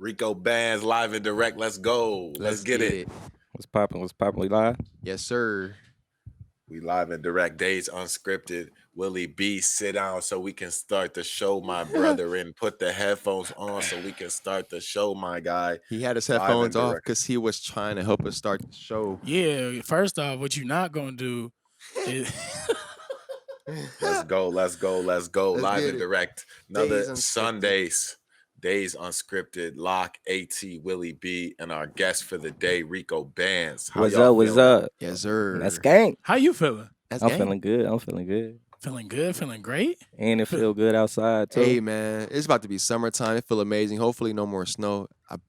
RecoBandz live and direct. Let's go. Let's get it. What's poppin'? What's poppin'? We live? Yes, sir. We live and direct. Daze Unscripted. Willie B, sit down so we can start the show, my brother, and put the headphones on so we can start the show, my guy. He had his Live and headphones off direct. because he was trying to help us start the show. Yeah, first off, what you not gonna do is Let's go. Let's Let's live get and it. direct. Daze Another Unscripted. Sundays. Daze Unscripted. Lock, AT, Willie B, and our guest for the day, RecoBandz. How What's y'all up? What's feeling? up? Yes, sir. That's gang. how you feeling? That's I'm gang. feeling good. I'm feeling good. Feeling good, feeling great. And it feel good outside too. Hey, man, it's about to be summertime. It feel amazing. Hopefully, no more snow. I'm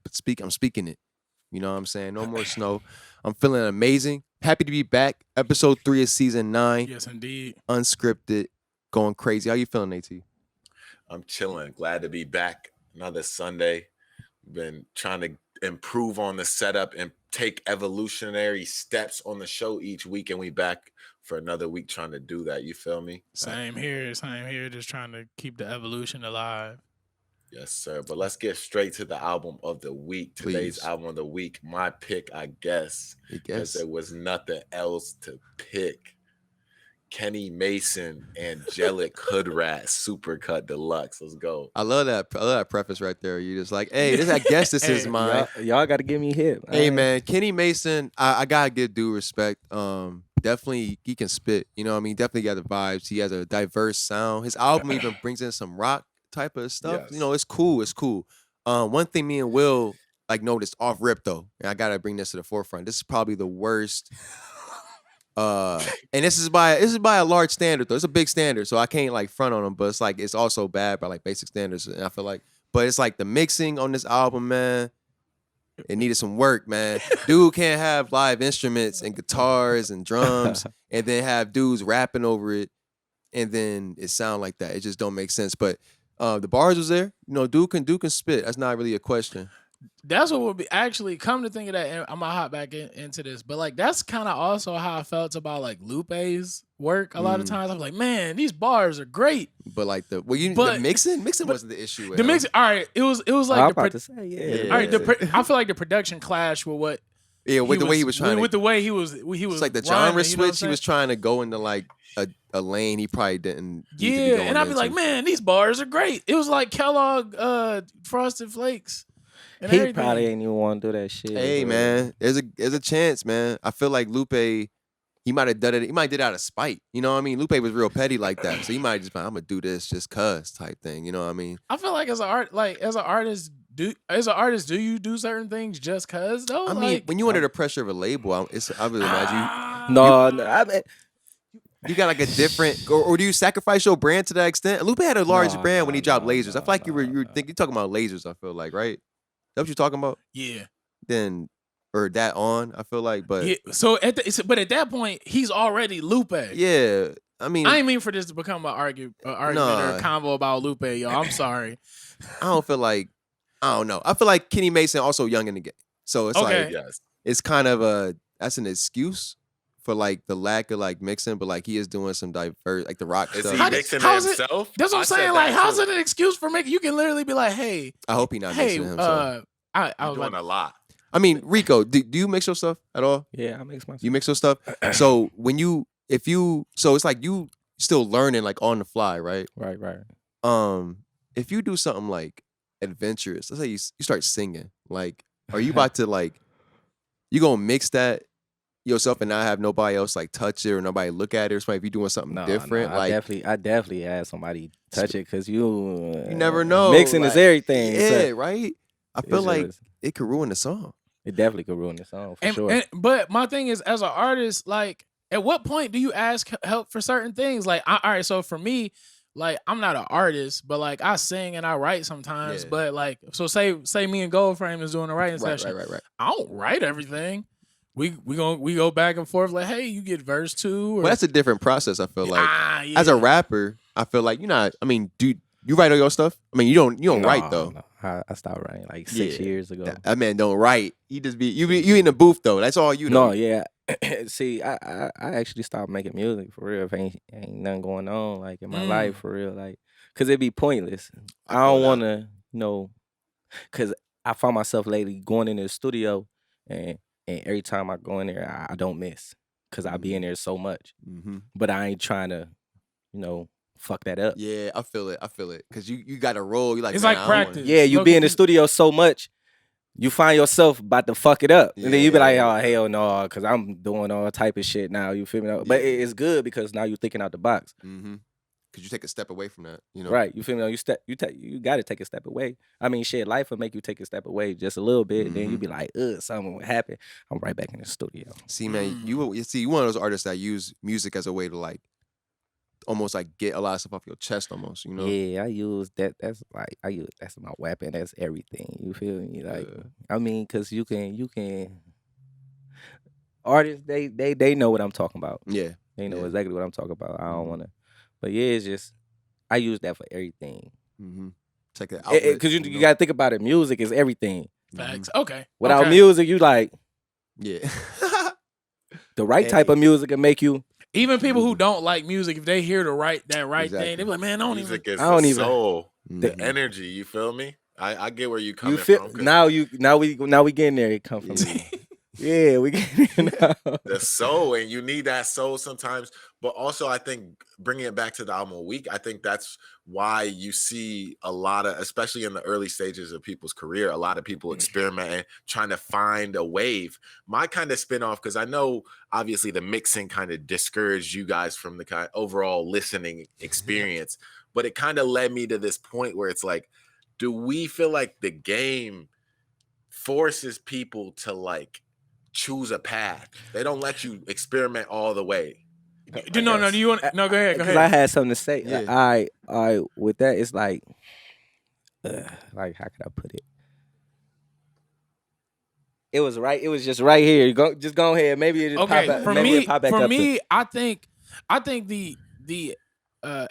speaking it. You know what I'm saying? No more snow. I'm feeling amazing. Happy to be back. Episode 3 of season 9. Yes, indeed. Unscripted. Going crazy. How you feeling, AT? I'm chilling. Glad to be back. Another Sunday. Been trying to improve on the setup and take evolutionary steps on the show each week, and we back for another week trying to do that. You feel me? Same here. Just trying to keep the evolution alive. Yes, sir. But let's get straight to the album of the week. Today's Please. album of the week. My pick, I guess, I because guess. there was nothing else to pick. Kenny Mason, Angelic Hood Rat, Supercut Deluxe. Let's go. I love that preface right there. You just like, hey, I guess this is Hey, mine. Y'all got to give me hip. Hey man, Kenny Mason, I gotta give due respect. Definitely he can spit. You know what I mean? Definitely got the vibes. He has a diverse sound. His album even brings in some rock type of stuff. Yes. You know, it's cool. It's cool. One thing me and Will noticed off rip though, and I gotta bring this to the forefront. This is probably the worst. And this is by a large standard though. It's a big standard, so I can't front on him. But it's also bad by basic standards, and I feel but it's the mixing on this album, man. It needed some work, man. Dude can't have live instruments and guitars and drums, and then have dudes rapping over it, and then it sound like that. It just don't make sense. But the bars was there. You know, dude can spit. That's not really a question. That's what would be actually come to think of that. And I'm gonna hop back into this, but that's kind of also how I felt about Lupe's work. A lot of times I'm like, man, these bars are great. But the mixing wasn't the issue. With The him. mix, all right, it was I'm like about to say, yeah. all right. I feel like the production clashed with what. Yeah, with the way he was trying with to. the way he was It's like the rhyming, genre you know what I'm switch. He was trying to go into a lane he probably didn't. Need to be yeah, going and I'd be like, into. man, these bars are great. It was like Kellogg Frosted Flakes. And He everything. probably ain't even want to do that shit. Hey bro. man, there's a chance, man. I feel like Lupe, he might have done it. He might did it out of spite. You know what I mean? Lupe was real petty like that, so he might just been, I'm gonna do this just cause type thing. You know what I mean? I feel like as an artist, do you do certain things just cause though? I mean, when you under the pressure of a label, I would imagine No, I mean, you got a different, or do you sacrifice your brand to that extent? Lupe had a large No, brand when he no, dropped no, Lasers. I feel like you were no. talking about Lasers. I feel like, right? That what you're talking about? yeah. Then or that on? I feel like, but Yeah. So at that point, he's already Lupe. yeah, I mean, I ain't mean for this to become an argument or a convo about Lupe, y'all. I'm sorry. I don't feel like, I don't know. I feel like Kenny Mason also young in the game. So it's Okay. Yes. it's kind of that's an excuse for the lack of mixing, but he is doing some diverse, the rock Is stuff. he How mixing how's it- himself? That's what I'm I said saying. that How's too. it an excuse for making? You can literally be like, hey, I hope he not hey, mixing himself. I You're was doing like, a lot. I mean, Rico, do you mix your stuff at all? yeah, I mix my. You mix your stuff? So so it's you still learning on the fly, right? Right. If you do something adventurous, let's say you start singing, are you about to you gonna mix that yourself and not have nobody else touch it or nobody look at it, or somebody if you doing something No, different? no, I definitely had somebody touch it because you never know. Mixing is everything. Yeah, so right. I feel it's just- it could ruin the song. it definitely could ruin the song for sure. but my thing is, as an artist, at what point do you ask help for certain things? All right, so for me, I'm not an artist, but I sing and I write sometimes. Yeah. But so say me and Goldframe is doing a writing session. Right. I don't write everything. We go back and forth hey, you get verse 2. Or, Well, that's a different process. I feel yeah. as a rapper, I feel you're not. I mean, do you write all your stuff? I mean, you don't write though. No. I stopped writing 6 Yeah. years ago. That man don't write. He just you in the booth though. That's all you know. No, yeah. See, I actually stopped making music for real. If ain't nothing going on in my life for real, cause it'd be pointless. I don't want to, cause I found myself lately going in the studio, and every time I go in there, I don't miss because I be in there so much. Mm-hmm. But I ain't trying to, fuck that up. Yeah, I feel it. Because you got to roll. You like, It's man, like I don't wanna- practice. Yeah, you Look, be in the you- studio so much, you find yourself about to fuck it up. And then you be like, Yeah. oh, hell no, because I'm doing all type of shit now. You feel me? But Yeah. it's good because now you're thinking out the box. Mm-hmm. Because you take a step away from that, you know? Right. You feel me? You got to take a step away. I mean, shit, life will make you take a step away just a little bit. Then you be like, something will happen. I'm right back in the studio. See, man, you one of those artists that use music as a way to like almost like get a lot of stuff off your chest almost, you know? Yeah, I use that. That's my weapon. That's everything. You feel me? Like, I mean, because you can. Artists, they know what I'm talking about. Yeah. They know exactly what I'm talking about. I don't want to. But yeah, it's just, I use that for everything. Mm-hmm. Check it out. Because you got to think about it. Music is everything. Facts. Okay. Without okay. music, you like, Yeah. the right type of music can make you. Even people who don't like music, if they hear the right thing, they be like, man, I don't Music even. is I don't the even- soul, the Mhm. energy. You feel me? I get where you coming You feel from. 'Cause now we getting there. It come from me. Yeah, we getting there now. the soul, and you need that soul sometimes. But also, I think bringing it back to the album a week, I think that's why you see a lot of, especially in the early stages of people's career, a lot of people experimenting, trying to find a wave. My kind of spinoff, because I know obviously the mixing kind of discouraged you guys from the kind overall listening experience, but it kind of led me to this point where it's like, do we feel like the game forces people to like choose a path? They don't let you experiment all the way. No. Do you want? No, go ahead. Go Because I ahead. had something to say. Yeah. I with that, it's like how could I put it? It was right. It was just right here. Just go ahead. Maybe it just Okay. pop out. For maybe me, it pop back up to- I think the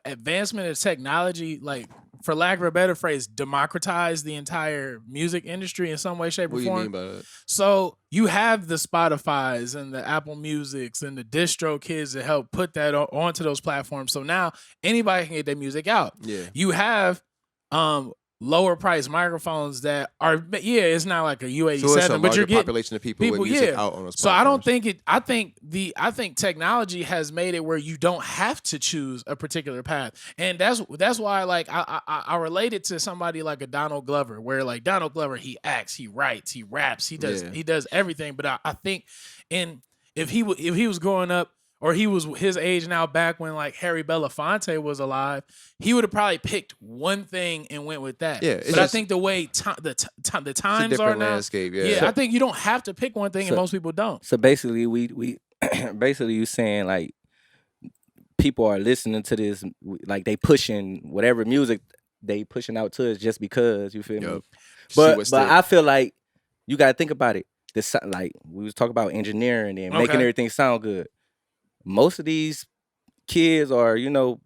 advancement of technology, like for lack of a better phrase, democratized the entire music industry in some way, shape, or What do you form. mean by that? So you have the Spotifys and the Apple Musics and the distro kids that help put that onto those platforms. So now anybody can get their music out. Yeah. You have lower price microphones that are it's not like a U87, So it's a but you're larger getting population of people with music out on those so I don't platforms. think it. I think technology has made it where you don't have to choose a particular path, and that's why like I relate it to somebody like a Donald Glover, where like Donald Glover, he acts, he writes, he raps, he does everything. But I think if he was growing up, or he was his age now back when like Harry Belafonte was alive, he would have probably picked one thing and went with that. Yeah, it's but I just- think the way the It's a times are different now, landscape. Yeah. yeah, I think you don't have to pick one thing, and So- most people don't. So basically, we basically you saying like people are listening to this, like they pushing whatever music they pushing out to us just because, you feel me? Yup. See But what's but there. I feel like you gotta think about it. Like we was talking about engineering and making Okay. everything sound good. Most of these kids or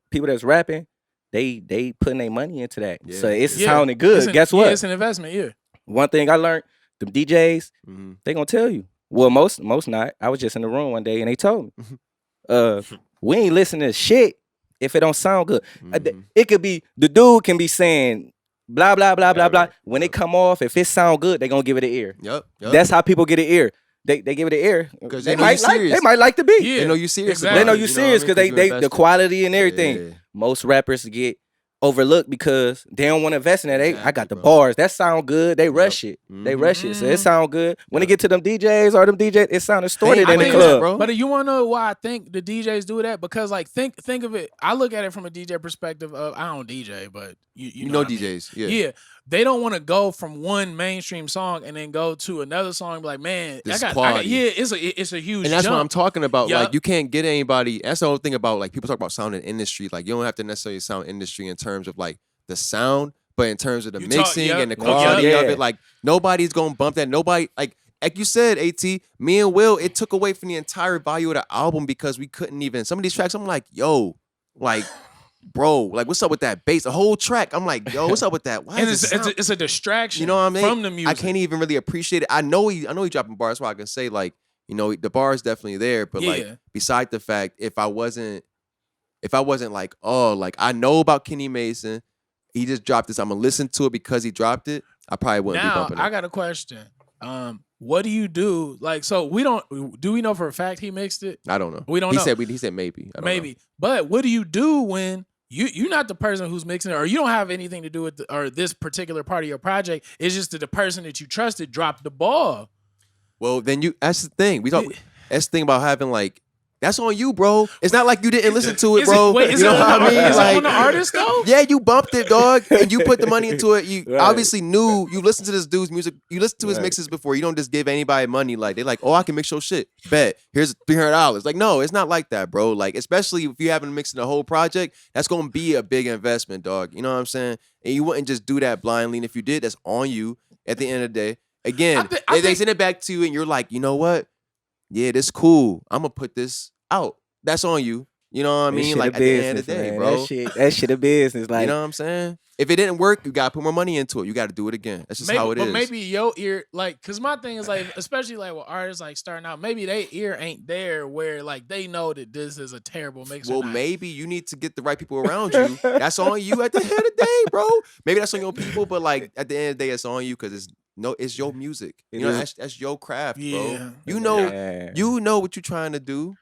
people that's rapping, they putting their money into that. Yeah. So it's Yeah. sounding good. It's an- Guess yeah, what? it's an investment. Yeah. One thing I learned, them DJs, Mhm. they gonna tell you. Well, most not. I was just in the room one day and they told me, we ain't listening to shit if it don't sound good. Mhm. It could be the dude can be saying blah blah blah blah blah. Whatever. When it come off, if it sound good, they gonna give it an ear. Yup. That's how people get an ear. They give it an ear 'Cause they they know you might like. serious. They might like the beat. Yeah. They know you serious. Exactly. They know about it, you know serious what I because mean? 'Cause they you the invested. quality and everything. Yeah. Most rappers get overlooked because they don't want to invest in that. I got Exactly, the bro. bars. That sound good. They rush it. They Mhm. rush it. So it Mhm. sound good. When Yep. it get to them DJs or them DJs, it sound distorted I in the think club. that, bro. But you want to know why I think the DJs do that? Because like think of it. I look at it from a DJ perspective of I don't DJ, but you know what I mean. DJs. Yeah. Yeah, they don't want to go from one mainstream song and then go to another song. And be like, man, This I got quality. yeah, it's a huge. And that's jump. what I'm talking about. Yup. Like, you can't get anybody. That's the whole thing about, like, people talk about sound and industry. Like, you don't have to necessarily sound industry in terms of, like, the sound, but in terms of the You talk- mixing yup. and the Yup. quality of Yeah. it. Like, nobody's going to bump that. Nobody, like you said, AT, me and Will, it took away from the entire value of the album because we couldn't even, some of these tracks, I'm like, yo, like, bro, like, what's up with that bass? The whole track, I'm like, yo, what's up with that? Why and is it's a distraction. You know what I mean? From the music. I can't even really appreciate it. I know he dropping bars, so I can say, like, the bar is definitely there. But like, Yeah. beside the fact, if I wasn't like, oh, like I know about Kenny Mason, he just dropped this. I'm gonna listen to it because he dropped it. I probably wouldn't be Now bumping it. I got a question. What do you do? Like, so we know for a fact he mixed it? I don't know. We don't know. He said maybe. I don't Maybe. know. But what do you do when you're not the person who's mixing it, or you don't have anything to do with or this particular part of your project? It's just that the person that you trusted dropped the ball. Well, then that's the thing. That's the thing about having like. That's on you, bro. It's not like you didn't listen to it, bro. Is you know what I mean? Is like, it on the artist though? Yeah, you bumped it, dog, and you put the money into it. You obviously knew you listened to this dude's music. You listened to his mixes before. You don't just give anybody money. Like they're like, oh, I can mix your shit. Bet here's $300. Like no, it's not like that, bro. Like especially if you haven't mixed the whole project, that's gonna be a big investment, dog. You know what I'm saying? And you wouldn't just do that blindly. And if you did, that's on you. At the end of the day, again, they send it back to you, and you're like, you know what? Yeah, this cool. I'm gonna put this out. That's on you. You know what I mean? Like at the end of the day, man. bro. That shit a business. Like you know what I'm saying? If it didn't work, you gotta put more money into it. You gotta do it again. That's just how it is. But maybe your ear, like, cause my thing is like, especially like with artists like starting out, maybe their ear ain't there where like they know that this is a terrible mix. Well, maybe you need to get the right people around you. That's on you at the end of the day, bro. Maybe that's on your people, but like at the end of the day, it's on you because it's your music. You know, that's your craft, bro. You know what you're trying to do.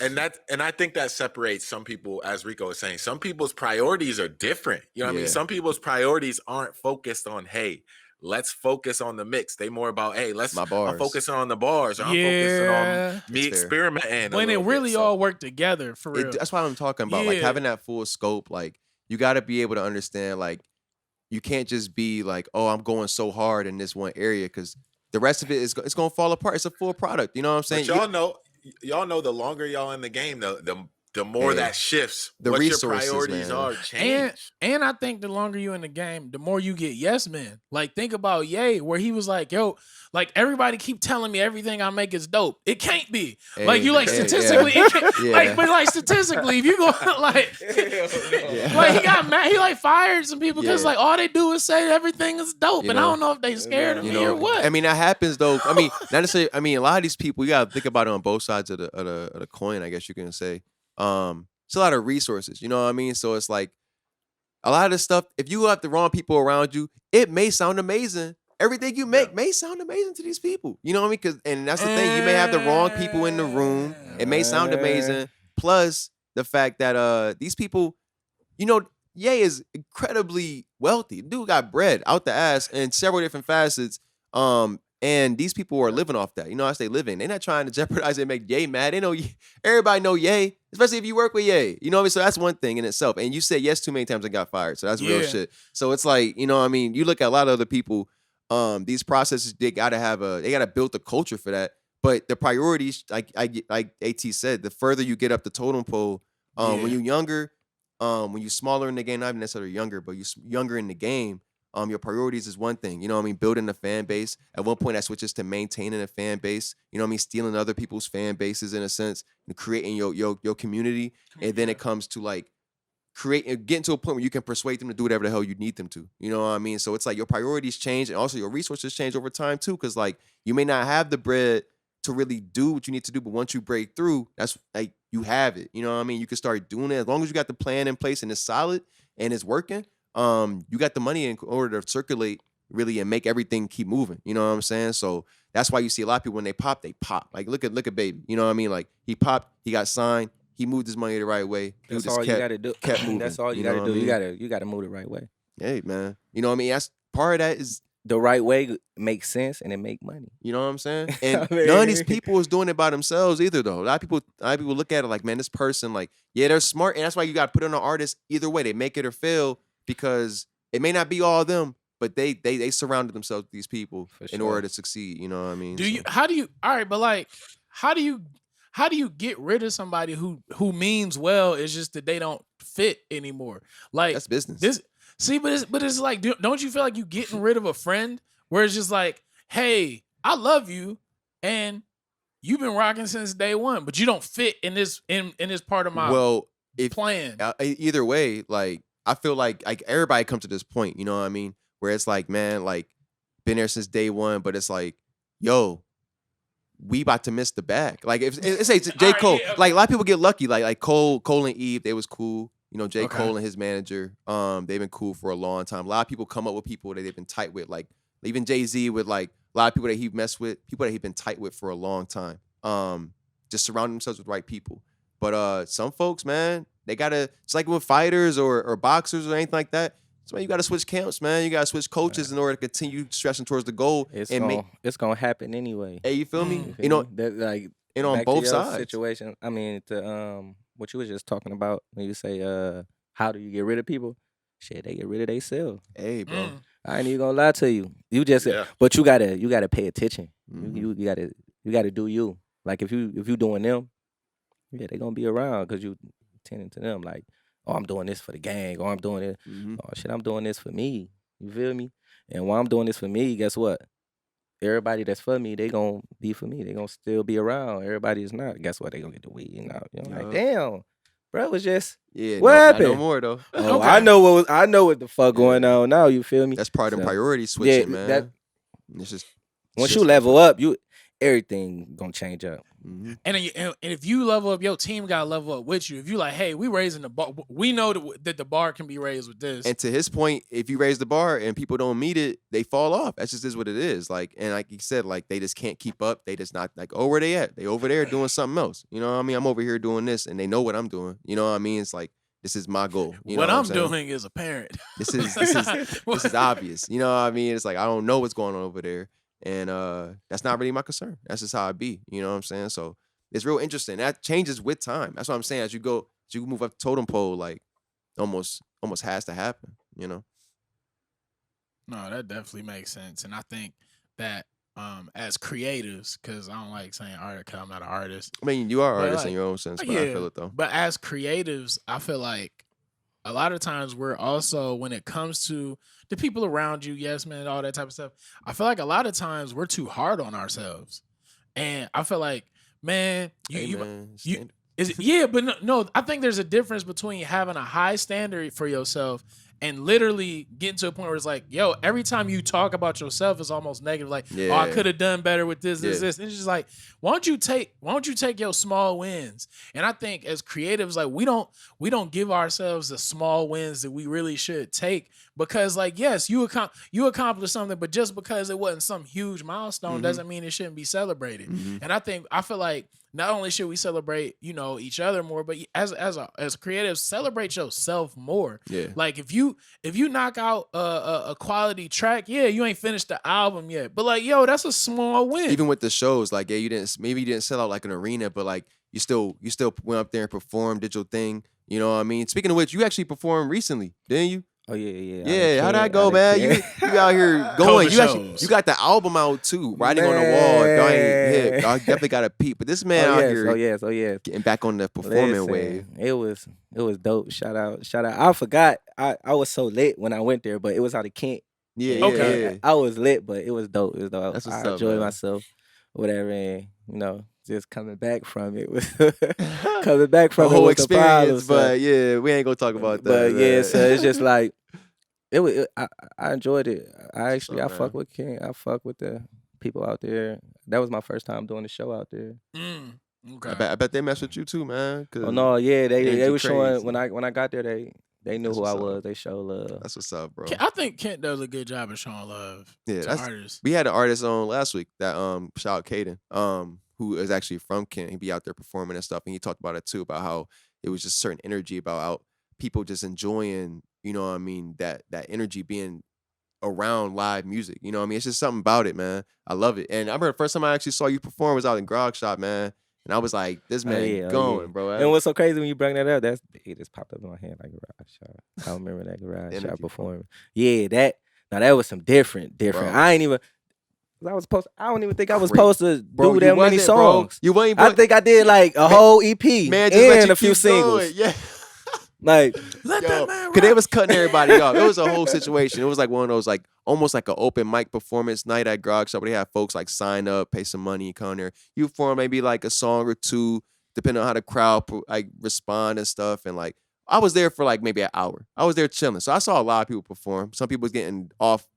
And I think that separates some people, as Rico was saying. Some people's priorities are different. You know what I mean? Some people's priorities aren't focused on, hey, let's focus on the mix. They more about, hey, I'm focusing on the bars. Or I'm focusing on me experimenting. When it really all work together, for real. That's what I'm talking about. Like having that full scope, like you got to be able to understand, like you can't just be like, oh, I'm going so hard in this one area because the rest of it it's going to fall apart. It's a full product. You know what I'm saying? But y'all know the longer y'all in the game, the more that shifts. The what resources, your priorities are change. And I think the longer you in the game, the more you get yes men. Like think about Ye, where he was like, yo, like everybody keep telling me everything I make is dope. It can't be. Like you like statistically, it can't, like but like statistically, if you go like like he got mad, he like fired some people because like all they do is say everything is dope. And I don't know if they scared of me or what. I mean, that happens though. I mean, not necessarily. I mean, a lot of these people, you gotta think about it on both sides of the coin, I guess you can say. It's a lot of resources, you know what I mean? So it's like a lot of this stuff, if you have the wrong people around you, it may sound amazing. Everything you make may sound amazing to these people. You know what I mean? And that's the thing. You may have the wrong people in the room. It may sound amazing. Plus the fact that these people, you know, Ye is incredibly wealthy. Dude got bread out the ass in several different facets. And these people are living off that. You know how they living. They're not trying to jeopardize and make Ye mad. They know everybody know Ye, especially if you work with Ye. You know what I mean? So that's one thing in itself. And you said yes too many times and got fired. So that's real shit. So it's like, you know what I mean? You look at a lot of other people, these processes, they gotta build the culture for that. But the priorities, like AT said, the further you get up the totem pole, when you're younger, when you're smaller in the game, not even necessarily younger, but you're younger in the game, your priorities is one thing, you know what I mean? Building a fan base. At one point that switches to maintaining a fan base, you know what I mean? Stealing other people's fan bases in a sense and creating your community. And then it comes to like getting to a point where you can persuade them to do whatever the hell you need them to. You know what I mean? So it's like your priorities change and also your resources change over time too. Cause like you may not have the bread to really do what you need to do, but once you break through, that's like you have it. You know what I mean? You can start doing it as long as you got the plan in place and it's solid and it's working. You got the money in order to circulate really and make everything keep moving. You know what I'm saying? So that's why you see a lot of people when they pop. Like look at Baby. You know what I mean? Like he popped, he got signed, he moved his money the right way. That's all you gotta do. Kept moving. That's all you gotta do. You gotta move the right way. Hey man, you know what I mean? That's part of that is the right way makes sense and it make money. You know what I'm saying? And none of these people is doing it by themselves either though. A lot of people look at it like, man, this person, like, yeah, they're smart, and that's why you gotta put it on an artist either way. They make it or fail. Because it may not be all of them, but they surrounded themselves with these people in order to succeed. You know what I mean? How do you get rid of somebody who means well? It's just that they don't fit anymore. Like that's business. But it's like, don't you feel like you getting rid of a friend where it's just like, hey, I love you and you've been rocking since day one, but you don't fit in this part of my plan. Either way, like. I feel like everybody comes to this point, you know what I mean? Where it's like, man, like been there since day one, but it's like, yo, we about to miss the bag. Like if it's J. Cole, like a lot of people get lucky, like Cole and Eve, they was cool. You know, J. Okay. Cole and his manager, they've been cool for a long time. A lot of people come up with people that they've been tight with, like even Jay-Z with like a lot of people that he messed with, people that he's been tight with for a long time. Just surround themselves with right people. But some folks, man, they gotta, it's like with fighters or boxers or anything like that. So man, you gotta switch camps, man. You gotta switch coaches in order to continue stressing towards the goal. It's gonna happen anyway. Hey, you feel me? Mm. You know, that like and on back to both your sides. situation. I mean, what you was just talking about when you say how do you get rid of people? Shit, they get rid of themselves. Hey, bro. Mm. I ain't even gonna lie to you. You just Yeah. but you gotta pay attention. Mhm. You gotta do you. Like if you doing them, yeah, they gonna be around because you tending to them. Like, oh, I'm doing this for the gang, or I'm doing it. Mhm. Oh shit, I'm doing this for me. You feel me? And while I'm doing this for me, guess what? Everybody that's for me, they gonna be for me. They gonna still be around. Everybody is not. Guess what? They gonna get the weed. You know, like Yup. damn, bro, it was just Yeah, What not no happened? more though. oh, Okay. I know what the fuck going Yeah. on now. You feel me? That's part of So, priority switching, man. that- It's just Once shit's you level up, everything gonna change up. Mhm. And if you level up, your team got to level up with you. If you like, hey, we raising the bar. We know that the bar can be raised with this. And to his point, if you raise the bar and people don't meet it, they fall off. That's just is what it is. Like, and like you said, like they just can't keep up. They just not like, oh, where they at? They over there doing something else. You know what I mean? I'm over here doing this, and they know what I'm doing. You know what I mean? It's like this is my goal. You know what I'm saying? doing is apparent. This is obvious. You know what I mean? It's like I don't know what's going on over there. And that's not really my concern. That's just how I be. You know what I'm saying? So it's real interesting. That changes with time. That's what I'm saying. As you move up the totem pole, like almost has to happen, you know? No, that definitely makes sense. And I think that as creatives, because I don't like saying artist, because I'm not an artist. I mean, you are But, artists in like, your own sense, but I feel it though. But as creatives, I feel like a lot of times we're also, when it comes to the people around you, yes, man, all that type of stuff, I feel like a lot of times we're too hard on ourselves. And I feel like, man, but no, I think there's a difference between having a high standard for yourself and literally getting to a point where it's like, yo, every time you talk about yourself, it's almost negative. Like, oh, I could have done better with this. And it's just like, why don't you take your small wins? And I think as creatives, like we don't give ourselves the small wins that we really should take, because like, yes, you accomplished something, but just because it wasn't some huge milestone doesn't mean it shouldn't be celebrated. And I feel like not only should we celebrate, each other more, but as creatives, celebrate yourself more. Yeah. Like if you knock out a quality track, yeah, you ain't finished the album yet, but like, yo, that's a small win. Even with the shows, like, yeah, you didn't sell out like an arena, but like you still went up there and performed, did your thing. You know what I mean? Speaking of which, you actually performed recently, didn't you? Oh yeah. Yeah, how'd that go, man? You out here going. You got the album out too, writing on the wall. If y'all ain't hit, y'all definitely got to peep. But this man out here, oh yes, getting back on the performing wave. It was dope. Shout out. I forgot. I was so lit when I went there, but it was out of Kent. Yeah, Okay. yeah. I was lit, but it was dope. That's what's I up, enjoyed man. myself, whatever, and just coming back from it was coming back from The whole it was the problem, experience, but yeah, we ain't gonna talk about that. But yeah, man. so it's just like it was. I enjoyed it. I up, fuck with King. I fuck with the people out there. That was my first time doing the show out there. Okay. I bet they mess with you too, man. 'cause Oh no, yeah, they energy were showing crazy. when I got there. They knew That's who I what's up. was. They showed love. That's what's up, bro. I think Kent does a good job of showing love Yeah, to artists. we had an artist on last week that shout out Caden, who is actually from Kent. He'd be out there performing and stuff, and he talked about it too, about how it was just certain energy about how people just enjoying, you know what I mean, that energy being around live music. You know what I mean? It's just something about it, man. I love it. And I remember the first time I actually saw you perform was out in Grog Shop, man. And I was like, this man going, bro. And what's so crazy when you bring that up? It just popped up in my head like Garage Shop. I remember that Garage Energy, Shop bro. performing. Yeah, that was some different. Bro. I ain't even. I don't even think I was Crazy. supposed to Bro, do you that many wasn't, bro. songs. You wasn't. I think I did like a whole EP man, just let and you a few keep singles. going. Yeah. Like, Let Yo, that man cause they rock. was cutting everybody off. It was a whole situation. It was like one of those like almost like an open mic performance night at Grog Shop where they have folks like sign up, pay some money, come there. You perform maybe like a song or two, depending on how the crowd like respond and stuff. And like I was there for like maybe an hour. I was there chilling. So I saw a lot of people perform. Some people was getting off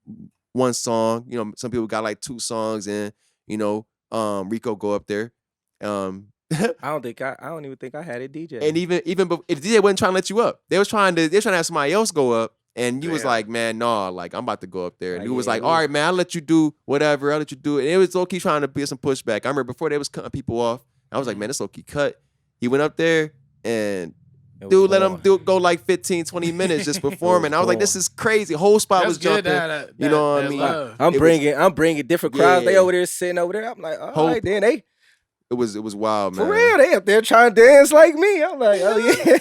one song. You know, some people got like 2 songs in. You know, Rico go up there. I don't even think I had a DJ. And even if the DJ wasn't trying to let you up, they was trying to have somebody else go up. And you was like, man, no, like I'm about to go up there. And he was like, all right, man, I'll let you do whatever. I'll let you do it. And it was low-key trying to be some pushback. I remember before they was cutting people off, I was like, man, this low-key cut. He went up there and dude let him go like 15, 20 minutes just performing. I was like, this is crazy. Whole spot was jumping. You know what I mean? I'm bringing different crowds. They over there sitting over there. I'm like, all right, then they. It was wild, man. For real, they up there trying to dance like me. I'm like, oh yeah.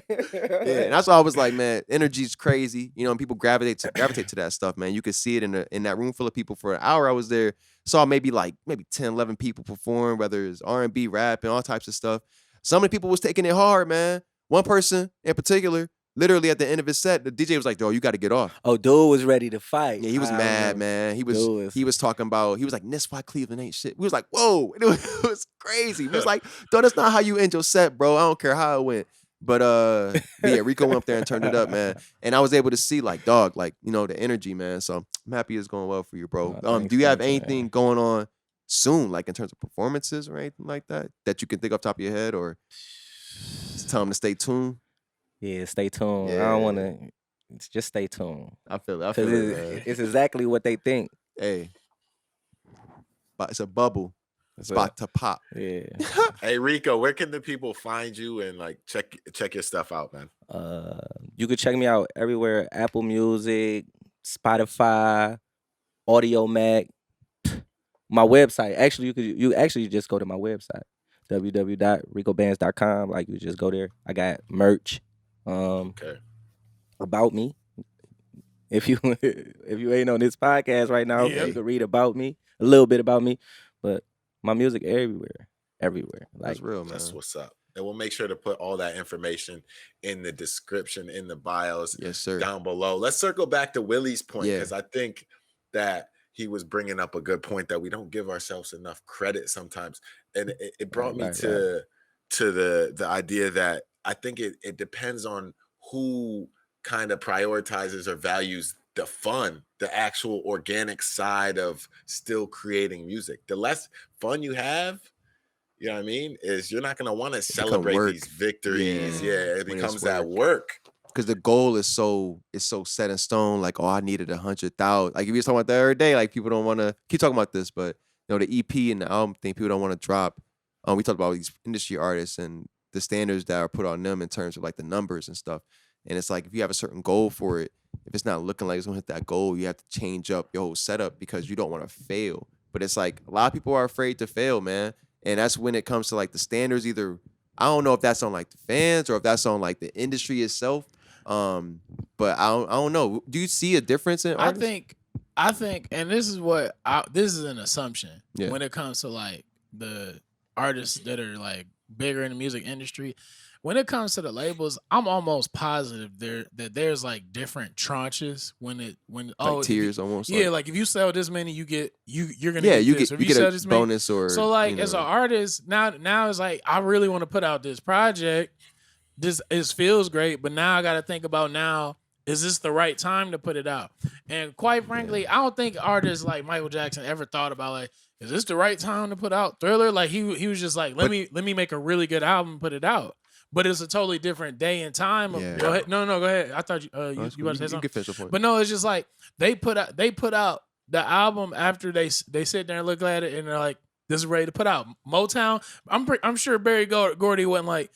Yeah, and that's why I was like, man, energy's crazy. You know, and people gravitate to that stuff, man. You could see it in that room full of people for an hour. I was there, saw maybe 10, 11 people perform, whether it's R&B, rap, and all types of stuff. Some of the people was taking it hard, man. One person in particular, literally at the end of his set, the DJ was like, "Yo, you got to get off." Oh, dude was ready to fight. Yeah, he was mad, man. He was talking about, he was like, "This why Cleveland ain't shit." We was like, "Whoa," it was crazy. He was like, "Dude, that's not how you end your set, bro. I don't care how it went." But yeah, Rico went up there and turned it up, man. And I was able to see the energy, man. So I'm happy it's going well for you, bro. Do you have anything going on soon, like in terms of performances or anything like that you can think off the top of your head, or just tell them to stay tuned? Yeah, stay tuned. Yeah. I don't want to. Just stay tuned. I feel it. It's exactly what they think. Hey, but it's a bubble. It's about to pop. Yeah. Hey Rico, where can the people find you and like check your stuff out, man? You can check me out everywhere: Apple Music, Spotify, Audio Mac. My website. Actually, you actually just go to my website, www.RecoBandz.com. Like you just go there. I got merch. About me. If you ain't on this podcast right now, you can read about me, a little bit about me, but my music everywhere. Like, that's real, man. That's what's up. And we'll make sure to put all that information in the description, in the bios, yes, sir, down below. Let's circle back to Willie's point, because I think that he was bringing up a good point that we don't give ourselves enough credit sometimes, and it brought me to the idea that I think it depends on who kind of prioritizes or values the fun, the actual organic side of still creating music. The less fun you have, you know what I mean, is you're not going to want to celebrate these victories. Yeah, it becomes that work. Because the goal is so set in stone. Like, oh, I needed 100,000. Like, if you was talking about that every day, like people don't want to keep talking about this, but the EP and the album thing, people don't want to drop. We talked about these industry artists and the standards that are put on them in terms of like the numbers and stuff. And it's like, if you have a certain goal for it, if it's not looking like it's gonna hit that goal, you have to change up your whole setup because you don't want to fail. But it's like a lot of people are afraid to fail, man. And that's when it comes to like the standards. Either I don't know if that's on like the fans or if that's on like the industry itself. But I don't know. Do you see a difference in artists? I think, and this is this is an assumption when it comes to like the artists that are like bigger in the music industry. When it comes to the labels, I'm almost positive that there's like different tranches when like tiers almost. Yeah, like if you sell this many, you're gonna get this. You get a bonus or so like as an artist now it's like I really want to put out this project. This feels great, but now I got to think about is this the right time to put it out? And quite frankly, I don't think artists like Michael Jackson ever thought about like, is this the right time to put out Thriller? Like he was just like, let me make a really good album and put it out. But it's a totally different day and time. Go ahead. No, go ahead. I thought you about to say something. Finish your point. But no, it's just like they put out the album after they sit there and look at it and they're like, this is ready to put out. Motown. I'm sure Barry Gordy wasn't like,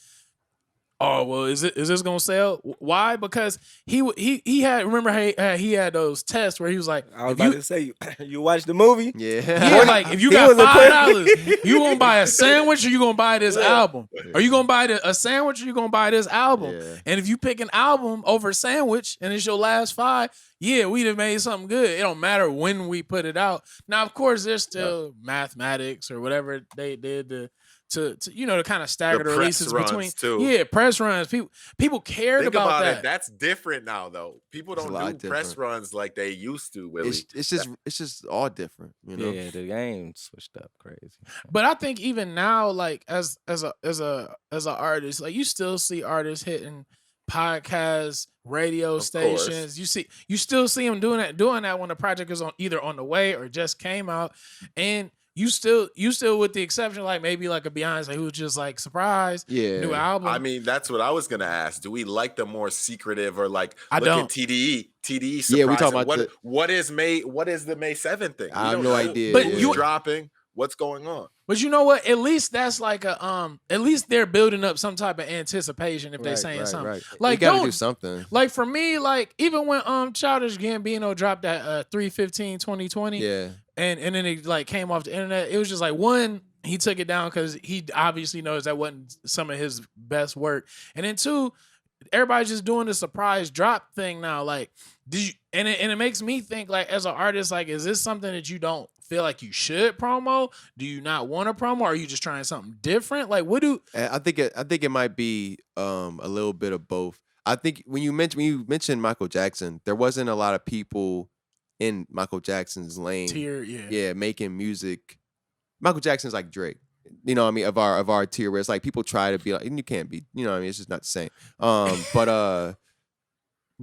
oh well, is this gonna sell? Why? Because he had, remember he had those tests where he was like, I was about to say, you watched the movie? Yeah, like if you got $5, you gonna buy a sandwich or you gonna buy this album? Are you gonna buy a sandwich or you gonna buy this album? Yeah. And if you pick an album over a sandwich and it's your last $5, we'd have made something good. It don't matter when we put it out. Now, of course, there's still mathematics or whatever they did to kind of stagger the releases between press runs. People cared about that. It. That's different now, though. People don't do press runs like they used to. Willie, it's just all different. Yeah, the game switched up crazy. But I think even now, like as a artist, like you still see artists hitting podcasts, radio stations. You still see them doing that when the project is either on the way or just came out. And you still with the exception like maybe like a Beyonce who was just like surprised new album. I mean, that's what I was gonna ask. Do we like the more secretive or like I look don't. at TDE surprise? Yeah, we talking about what is the May 7th thing? I have no idea. But Who's dropping? What's going on? But you know what? At least that's like a at least they're building up some type of anticipation if they're saying something. Right. Like you gotta do something. Like for me, like even when Childish Gambino dropped that 3/15/2020, Yeah. and then it like came off the internet, it was just like one, he took it down because he obviously knows that wasn't some of his best work, and then two, everybody's just doing the surprise drop thing now. Like, did you? And it makes me think like as an artist, like, is this something that you don't feel like you should promo? Do you not want to promo? Or are you just trying something different? Like, what do? I think it might be a little bit of both. I think when you mentioned Michael Jackson, there wasn't a lot of people in Michael Jackson's lane. Tier, making music. Michael Jackson's like Drake. You know what I mean? Of our tier where it's like people try to be like, and you can't be, you know what I mean? It's just not the same.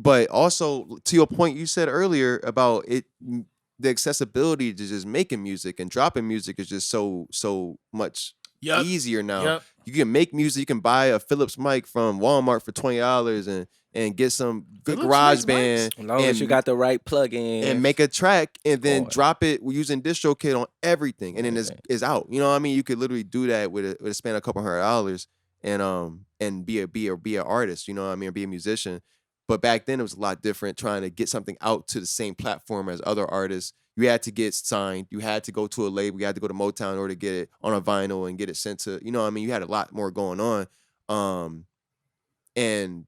But also to your point you said earlier about it, the accessibility to just making music and dropping music is just so much easier now. Yep. You can make music, you can buy a Philips mic from Walmart for $20 and get some good garage band. As long as you got the right plug-in. And make a track and then drop it using DistroKid on everything. And then it's out. You know what I mean? You could literally do that with a spend a couple $100 and be an artist, you know what I mean, or be a musician. But back then it was a lot different trying to get something out to the same platform as other artists. You had to get signed. You had to go to a label. You had to go to Motown in order to get it on a vinyl and get it sent to, you know what I mean? You had a lot more going on. And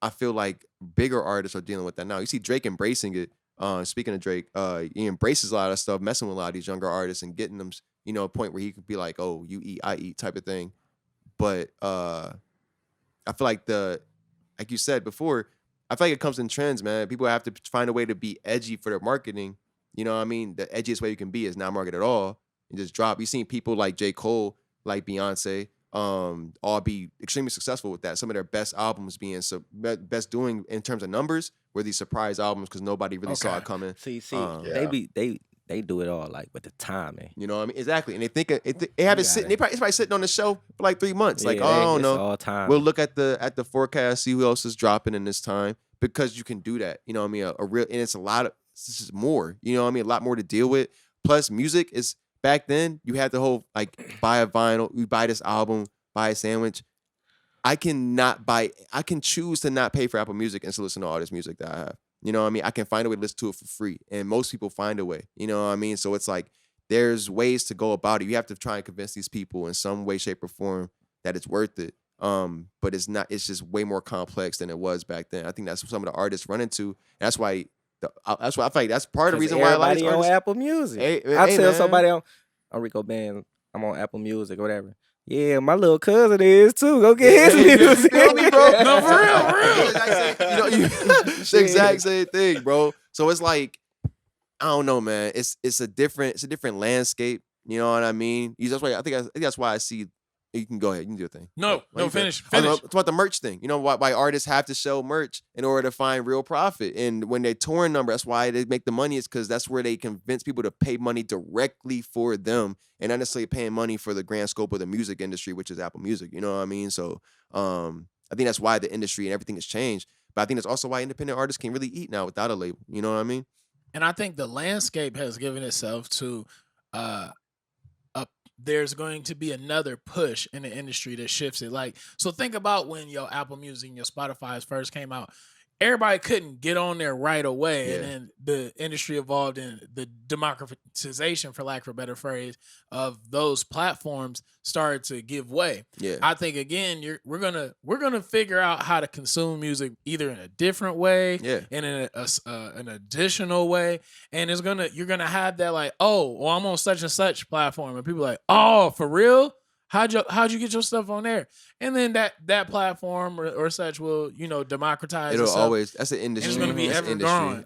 I feel like bigger artists are dealing with that now. You see Drake embracing it. Speaking of Drake, he embraces a lot of stuff, messing with a lot of these younger artists and getting them, you know, a point where he could be like, oh, you eat, I eat type of thing. But I feel like like you said before, I feel like it comes in trends, man. People have to find a way to be edgy for their marketing. You know what I mean? The edgiest way you can be is not market at all and just drop. You've seen people like J. Cole, like Beyonce, all be extremely successful with that. Some of their best albums being best doing in terms of numbers were these surprise albums because nobody really saw it coming. See, they do it all like with the timing. You know what I mean? Exactly. And they think they have it sitting. It's probably sitting on the show for like 3 months. Like, I don't know. All time. We'll look at the forecast, see who else is dropping in this time because you can do that. You know what I mean? A real, and it's just more. You know what I mean? A lot more to deal with. Plus, music is back then. You had the whole like buy a vinyl, you buy this album, buy a sandwich. I can choose to not pay for Apple Music and still listen to all this music that I have. You know what I mean? I can find a way to listen to it for free. And most people find a way. You know what I mean? So it's like there's ways to go about it. You have to try and convince these people in some way, shape, or form that it's worth it. But it's not, it's just way more complex than it was back then. I think that's what some of the artists run into. That's why I feel like that's part of the reason why a lot of these artists on Apple Music. I tell somebody on RecoBandz, I'm on Apple Music or whatever. Yeah, my little cousin is too. Go get his music. Bro. No, for real. It's the exact same thing, bro. So it's like, I don't know, man. It's a different landscape. You know what I mean? I think that's why I see. You can go ahead. You can do your thing. No, finish. It's about the merch thing. You know why artists have to sell merch in order to find real profit. And when they touring number, that's why they make the money. Is because that's where they convince people to pay money directly for them, and not necessarily paying money for the grand scope of the music industry, which is Apple Music. You know what I mean? So I think that's why the industry and everything has changed. But I think that's also why independent artists can really eat now without a label. You know what I mean? And I think the landscape has given itself to there's going to be another push in the industry that shifts it. Like, so think about when your Apple Music and your Spotify's first came out. Everybody couldn't get on there right away. Yeah. And then the industry evolved in the democratization, for lack of a better phrase, of those platforms started to give way. Yeah. I think again, we're gonna figure out how to consume music either in a different way, and in an additional way. And you're gonna have that like, oh, well, I'm on such and such platform, and people are like, oh, for real? How'd you get your stuff on there? And then that platform or such will, democratize. It'll always, that's an industry. And it's gonna be ever growing.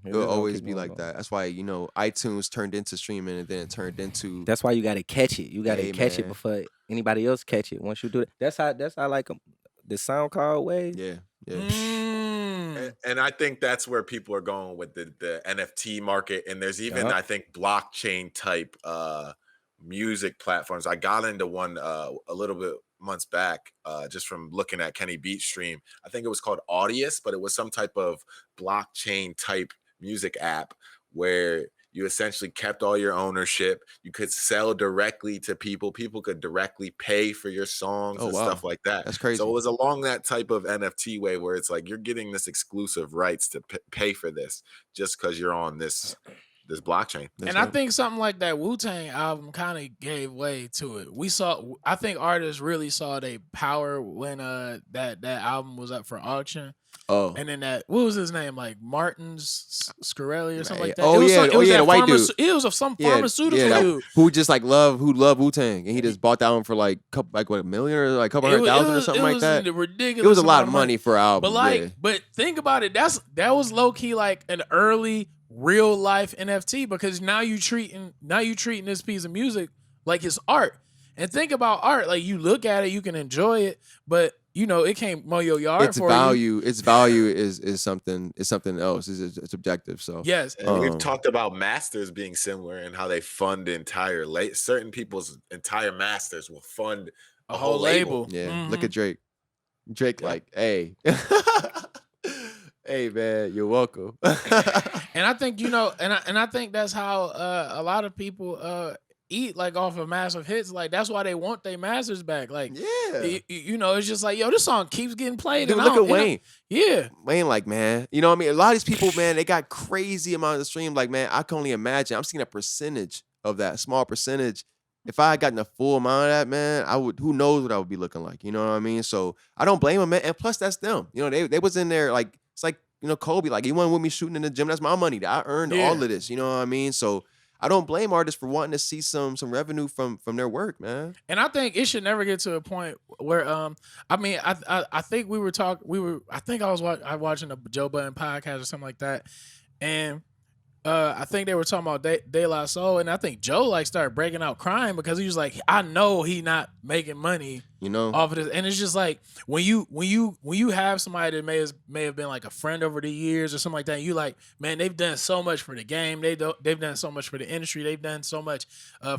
It'll always be like that. That's why, iTunes turned into streaming and then it turned into. That's why you gotta catch it. You gotta catch it before anybody else catch it. Once you do it, that's how like the SoundCloud way. Yeah. And And I think that's where people are going with the NFT market. And there's even, Yup. I think, blockchain type music platforms. I got into one a little bit months back, just from looking at Kenny Beats stream. I think it was called Audius, but it was some type of blockchain type music app where you essentially kept all your ownership. You could sell directly to people. People could directly pay for your songs and stuff like that. That's crazy. So it was along that type of NFT way where it's like you're getting this exclusive rights to pay for this just because you're on this blockchain. And I think something like that Wu-Tang album kind of gave way to it. I think artists really saw their power when that album was up for auction. Oh, And then what was his name? Like Martin Scarelli or something like that. Oh, yeah. The white dude. It was some pharmaceutical dude. Who just like loved Wu-Tang, and he just bought that one for like $1 million or like couple $100,000 or something like that. Ridiculous. It was a lot of money for an album. But think about it. That was low key like an early real life NFT, because now you treating this piece of music like it's art. And think about art, like you look at it, you can enjoy it, but it can't mow your yard its for value. you. Its value is something else. It's objective. So yes, and we've talked about masters being similar and how they fund entire certain people's entire masters will fund a whole label. Yeah, look at Drake. Drake, like, hey, hey man, you're welcome. And I think and I think that's how a lot of people eat, like off of massive hits. Like that's why they want their masters back. Like it's just like, yo, this song keeps getting played. Dude, and look at Wayne. Wayne, like, man, you know what I mean? A lot of these people, man, they got crazy amounts of stream. Like, man, I can only imagine. I'm seeing a percentage of that, small percentage. If I had gotten a full amount of that, man, I would. Who knows what I would be looking like? You know what I mean? So I don't blame them, man. And plus, that's them. They was in there like it's like Kobe. Like, you wasn't with me shooting in the gym. That's my money. I earned all of this. You know what I mean? So I don't blame artists for wanting to see some revenue from their work, man. And I think it should never get to a point where I think I think I was watching a Joe Budden podcast or something like that, and I think they were talking about De La Soul, and I think Joe started breaking out crying because he was like, I know he not making money, off of this. And it's just like when you have somebody that may have been like a friend over the years or something like that, and you like, man, they've done so much for the game, they've done so much for the industry, they've done so much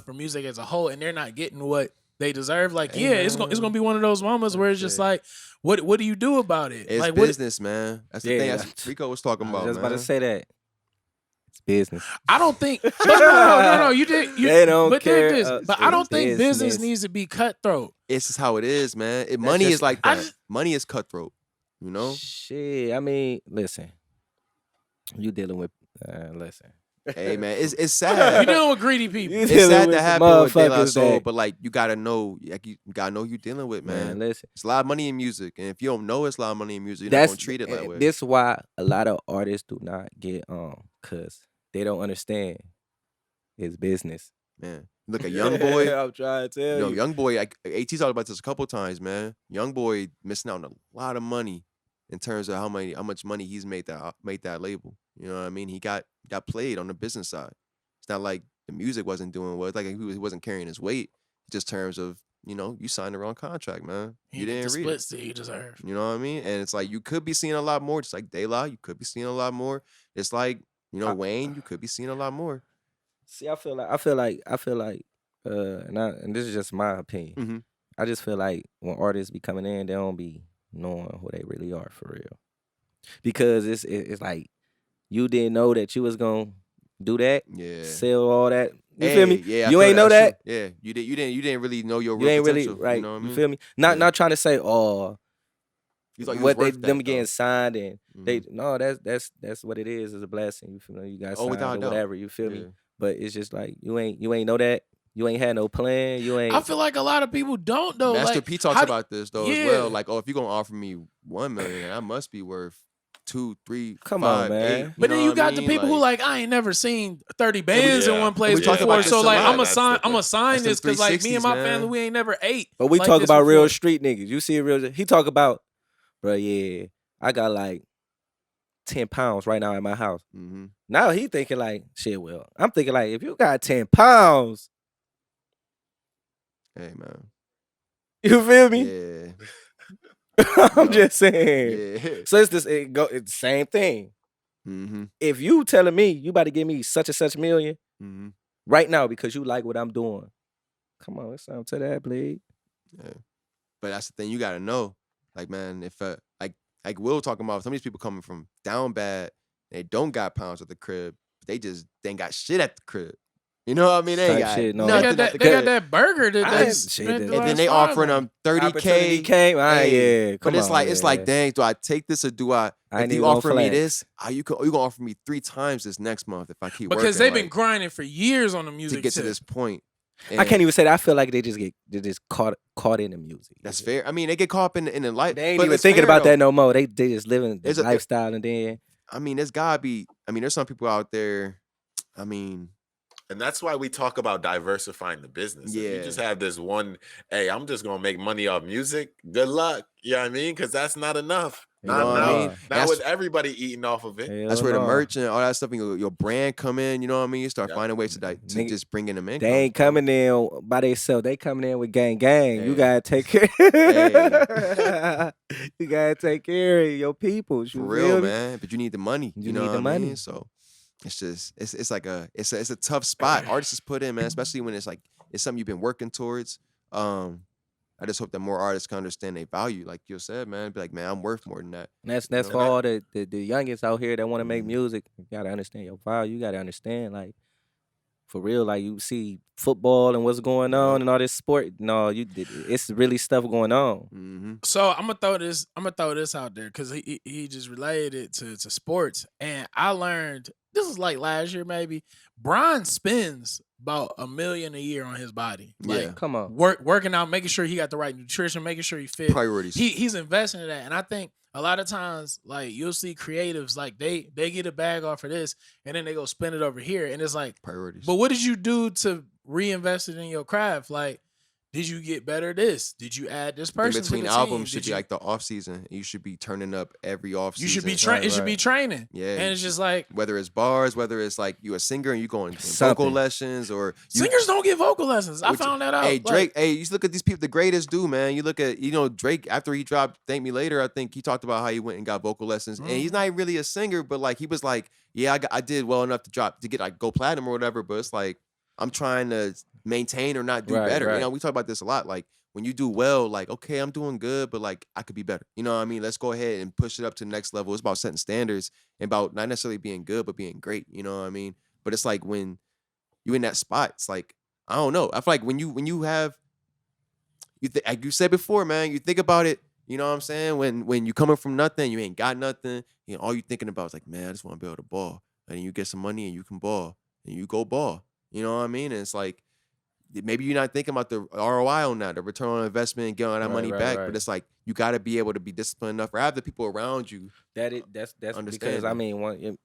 for music as a whole, and they're not getting what they deserve. Like, it's gonna be one of those moments where it's just like, what do you do about it? It's like business, man. That's the thing. That's Rico was talking about. I was just man. about to say that. Business. I don't think. No. You did. They don't but care. But I don't think business needs to be cutthroat. It's just how it is, man. Money is like that. Money is cutthroat. Shit. I mean, listen. You dealing with listen. Hey man, it's sad. You're dealing with greedy people. It's sad to happen with De La Soul, but like you gotta know, you gotta know who you're dealing with, man. Listen, it's a lot of money in music, and if you don't know it's a lot of money in music, you're not gonna treat it that way. This is why a lot of artists do not get on, cause they don't understand it's business. Man, look at Young Boy. I'm trying to tell you, Young Boy. AT's talked about this a couple times, man. Young Boy missing out on a lot of money in terms of how much money he's made that label. You know what I mean? He got played on the business side. It's not like the music wasn't doing well. It's like he wasn't carrying his weight. Just terms of, you signed the wrong contract, man. You didn't read it. He deserved. You know what I mean? And it's like you could be seeing a lot more. Just like De La, you could be seeing a lot more. It's like, Wayne, you could be seeing a lot more. See, I feel like, and this is just my opinion. Mm-hmm. I just feel like when artists be coming in, they don't be knowing who they really are for real. Because it's like you didn't know that you was gonna do that, sell all that. You feel me? Yeah, you ain't know that. Yeah, you didn't really know your real real potential. Really, right. You know what I mean? You feel me? Not trying to say, you thought you what was them getting signed and that's what it is a blessing. You feel me? You got signed or whatever. You feel me? But it's just like you ain't know that. You ain't had no plan. You ain't. I feel like a lot of people don't though. Master P talks about this though as well. Like, if you're gonna offer me $1 million, I must be worth 2, 3, Come 5, on, man. 8. But then you got the people who like, I ain't never seen 30 bands in one place talk before. about So this like, a lot. I'm gonna sign this because like me and my 360s, family, we ain't never ate. But we like talk this about real before. street niggas. You see real. He talk about, bro. Yeah, I got like 10 pounds right now at my house. Mm-hmm. Now he thinking like, shit. Well, I'm thinking like, if you got 10 pounds, hey man, you feel me? Yeah. I'm just saying. Yeah. So it's it's the same thing. Mm-hmm. If you telling me you about to give me such and such million Mm-hmm. right now because you like what I'm doing, come on, it's something to that, please. Yeah. But that's the thing you gotta know. Like, man, if like Will talking about some of these people coming from down bad, they don't got pounds at the crib, they ain't got shit at the crib. You know what I mean? They ain't Type got shit, no. nothing They at the got crib. that burger that I- they shit, spent that- the And then last they 5 offering on. them 30K. Opportunity came. Yeah, But it's like yeah. dang, do I take this or do I I if need you to go offer me flex. this, you gonna offer me 3 times this next month if I keep working. Because they've been like, grinding for years on the music to get to tip. this point. I And can't even say that. I feel like they just caught in the music. that's fair. I mean, they get caught up in the life. They ain't but even it's thinking fair, about though. that no more. They just living the There's a- lifestyle, and then I mean, there's gotta be. I mean, there's some people out there. I mean, And that's why we talk about diversifying the business. If Yeah. you just have this one, hey, I'm just gonna make money off music. Good luck. You know what I mean? Because that's not enough. You know what I now, mean? now That's- with everybody eating off of it. that's hell where the no. merch and all that stuff and your brand come in. You know what I mean? You start Yep. finding ways to Nigga, just bring in them income. They ain't coming in by themselves. They coming in with gang. Hey. You gotta take care. You gotta take care of your people. For You real, feel me? man. But you need the money. You know need what the I money. mean? So it's just it's like it's a tough spot artists put in, man. Especially when it's something you've been working towards. I just hope that more artists can understand their value, like you said, man. Be like, man, I'm worth more than that. And that's know? for all the youngest out here that want to make Mhm. music. You gotta understand your value. You gotta understand, like, for real, like you see football and what's going on and all this sport. No, it's really stuff going on. Mm-hmm. So I'm gonna throw this out there because he just related it to sports, and I learned this was like last year maybe. Brian spends about $1 million a year on his body. Like, Yeah. Come on. working out, making sure he got the right nutrition, making sure he fit. Priorities. He's investing in that, and I think a lot of times, like you'll see creatives like they get a bag off of this, and then they go spend it over here, and it's like, Priorities. but what did you do to reinvest it in your craft? Like, did you get better at this? Did you add this in person between to the albums team? should Did be you, like the off season. You should be turning up every off season. you should be Right, it should be right. training. Yeah. And it's just like Whether it's bars, whether it's like you a singer and you going vocal Something. lessons or you, singers don't get vocal lessons. I Which- found that out. Hey, Like, Drake, hey, you look at these people, the greatest do, man. You look at, Drake, after he dropped Thank Me Later, I think he talked about how he went and got vocal lessons. And he's not really a singer, but like he was like, yeah, I did well enough to get like go platinum or whatever, but it's like I'm trying to maintain or not do Right, better. right. We talk about this a lot. Like when you do well, like, okay, I'm doing good, but like I could be better. You know what I mean? Let's go ahead and push it up to the next level. It's about setting standards and about not necessarily being good, but being great. You know what I mean? But it's like when you in that spot, it's like, I don't know. I feel like when you have, like you said before, man, you think about it, you know what I'm saying? When you coming from nothing, you ain't got nothing, all you thinking about is like, man, I just want to be able to ball. And then you get some money and you can ball. And you go ball. You know what I mean? And it's like, maybe you're not thinking about the ROI on that, the return on investment and getting all that Right, money right, back. right. But it's like, you got to be able to be disciplined enough or have the people around you. That's because Understand I it. mean,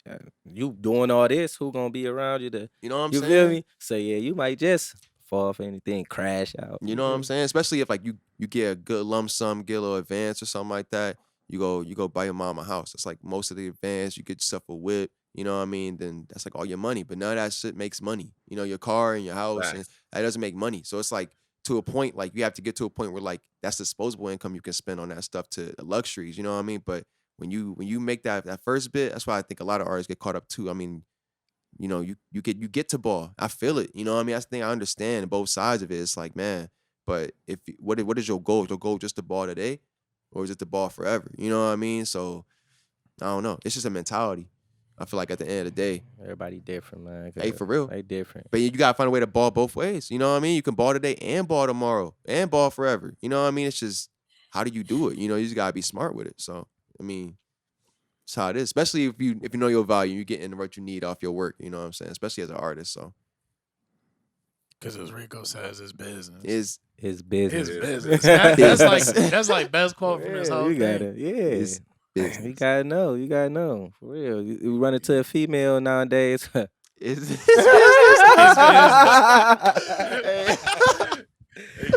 you doing all this, who gonna be around you to You know what I'm you saying? feel me? So yeah, you might just fall for anything, crash out. You know what I'm saying? Especially if like you get a good lump sum, get a little advance or something like that. You go buy your mom a house. It's like most of the advance. You get yourself a whip. You know what I mean? Then that's like all your money. But none of that shit makes money. Your car and your house, and that doesn't make money. So it's like to a point, like you have to get to a point where like that's disposable income you can spend on that stuff to the luxuries. You know what I mean? But when you make that first bit, that's why I think a lot of artists get caught up too. I mean, you get to ball. I feel it. You know what I mean? That's the thing I understand both sides of it. It's like, man, but what is your goal? Is your goal just to ball today? Or is it to ball forever? You know what I mean? So I don't know. It's just a mentality. I feel like at the end of the day, Everybody different, man. hey, for real. They different. But you gotta find a way to ball both ways. You know what I mean? You can ball today and ball tomorrow and ball forever. You know what I mean? It's just how do you do it? You just gotta be smart with it. So I mean, it's how it is. Especially if you know your value, you get in what you need off your work. You know what I'm saying? Especially as an artist. So because as Rico says, it's business. is His business. His business. That's like best quote from this whole you thing. gotta, yeah. is You business. gotta know. You gotta know. For real. You run into a female nowadays. Is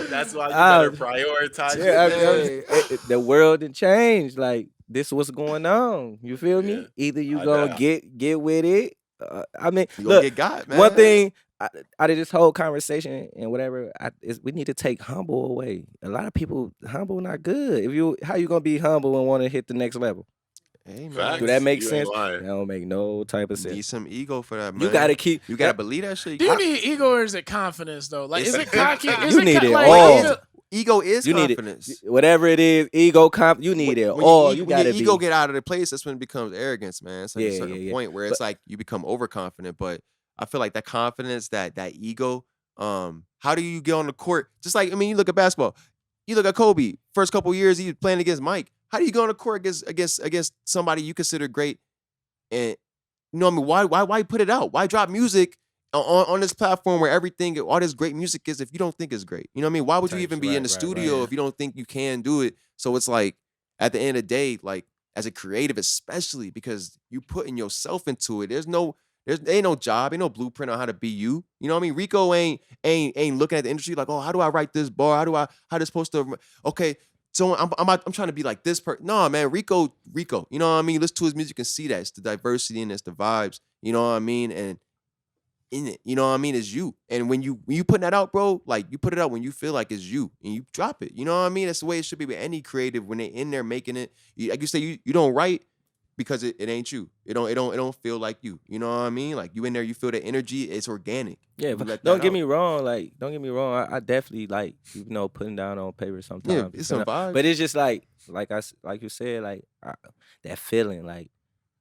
That's why you better prioritize. Yeah, your the world done changed. Like this, what's going on? You feel me? Yeah. Either you I gonna know. get with it. I mean, you gonna look. get got, man. One thing out of this whole conversation and whatever, we need to take humble away. A lot of people, humble not good. How you gonna be humble and want to hit the next level? Hey, man. Facts. Do that make You sense? ain't lying. That don't make no type of sense. Need some ego for that, man. You gotta keep. You gotta believe that shit. Do you need ego or is it confidence though? Like, is it cocky? You need it all. Ego is You need confidence. it. Whatever it is, ego, you need it all. You gotta when your ego be. get out of the place, that's when it becomes arrogance, man. It's like a certain point where it's like you become overconfident. But I feel like that confidence, that ego, how do you get on the court? Just like, I mean, you look at basketball. You look at Kobe. First couple years, he was playing against Mike. How do you go on the court against somebody you consider great? And you know what I mean? Why put it out? Why drop music on this platform where all this great music is if you don't think it's great? You know what I mean? Why would you even be in the studio if you don't think you can do it? So it's like, at the end of the day, like as a creative, especially because you putting yourself into it. There ain't no job, ain't no blueprint on how to be you. You know what I mean? Rico ain't looking at the industry like, oh, how do I write this bar? How this supposed to? Okay, so I'm trying to be like this person. No, man, Rico. You know what I mean? Listen to his music and see that it's the diversity and it's the vibes. You know what I mean? And in it, you know what I mean? It's you. And when you putting that out, bro, like you put it out when you feel like it's you and you drop it. You know what I mean? That's the way it should be with any creative when they in there making it. Like you say, you don't write because it ain't you. It don't feel like you. You know what I mean? Like you in there, you feel the energy. It's organic. Yeah, but don't get me wrong. Like, don't get me wrong. I definitely like, putting down on paper sometimes. Yeah, it's some vibes. But it's just like you said, like that feeling,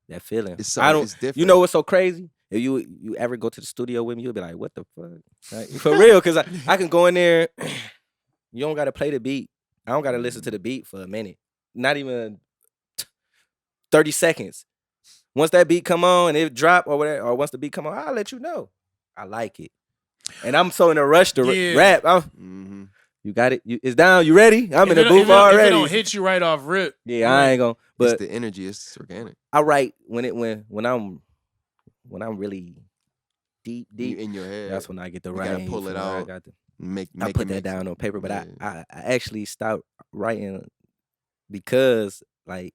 that feeling. It's different. You know what's so crazy? If you ever go to the studio with me, you'll be like, what the fuck? Like, for real, because I can go in there. You don't got to play the beat. I don't got to listen to the beat for a minute. Not even 30 seconds. Once that beat come on and it drop or whatever, or once the beat come on, I'll let you know. I like it. And I'm so in a rush to rap. You got it. It's down. You ready? I'm in the booth already. If it don't hit you right off rip. Yeah, I ain't gonna. But it's the energy. It's organic. I write when I'm really deep in your head. That's when I get the writing. You gotta pull it out. I put that down on paper, but I actually stopped writing because like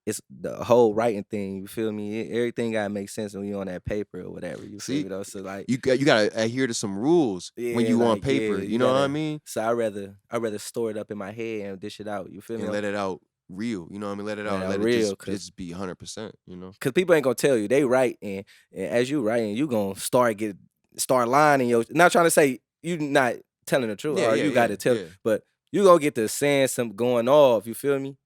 it's the whole writing thing. You feel me? Everything gotta make sense when you on that paper or whatever. You feel me though? So like you gotta adhere to some rules when you on paper. You know what I mean? So I rather store it up in my head and dish it out. You feel me? And let it out real. You know what I mean? Let it out. Let real, it just be 100%. You know? Because people ain't gonna tell you. They write and as you writing, you gonna start lining your. Not trying to say you not telling the truth or you got to tell, but you gonna get to saying some going off. You feel me?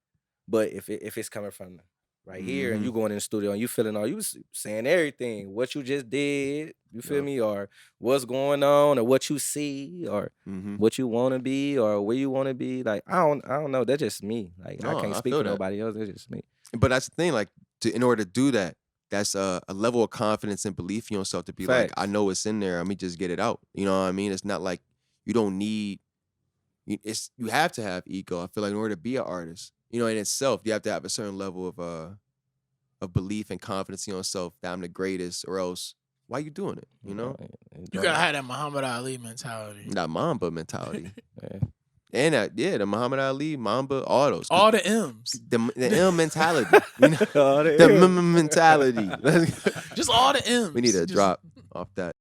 But if it's coming from right here and you going in the studio and you feeling all, you was saying everything, what you just did, you feel me, or what's going on, or what you see, or what you want to be, or where you want to be. Like I don't know. That's just me. Like I can't speak for nobody else. That's just me. But that's the thing. Like in order to do that, that's a level of confidence and belief in yourself to be like, I know it's in there. Let me just get it out. You know what I mean? It's not like you don't need. You have to have ego. I feel like in order to be an artist, you know, in itself, you have to have a certain level of belief and confidence in yourself that I'm the greatest, or else why you doing it? You know, you gotta have that Muhammad Ali mentality, that Mamba mentality, and the Muhammad Ali, Mamba, all those, all the M's, the M mentality, you know, the M mentality, just all the M's. We need a drop off that.